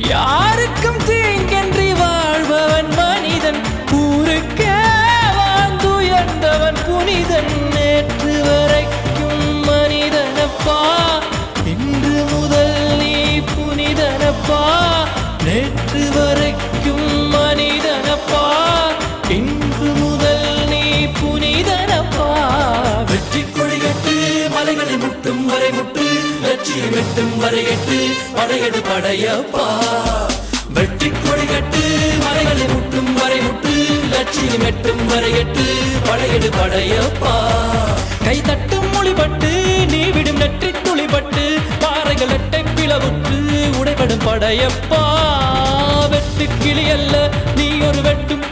யாருக்கும் தீங்கன்றி வாழ்பவன் மனிதன், ஊருக்கே வாழ்ந்துயர்ந்தவன் புனிதன். நேற்று வரைக்கும் மனிதனப்பா, இன்று முதல் நீ புனிதனப்பா. நேற்று வரைக்கும் மனிதனப்பா, இன்று முதல் நீ புனிதனப்பா. வெற்றி கொடிகட்டு மலைகளை முட்டும் வரை முட்டு, லட்சியம் எட்டும் வரை எட்டு, படையெடு படையப்பா. வெற்றி கொடிகட்டு மலைகளை முட்டும் வரை முட்டு, லட்சியம் எட்டும் வரை எட்டு, படையெடு படையப்பா. கை தட்டும் மொழிபட்டு நீ விடும் நெற்றி துளிபட்டு, பாறைகள் எட்டை பிளவுற்று உடைபடும் படையப்பா. வெட்டு கிளி அல்ல நீ ஒரு வெட்டும்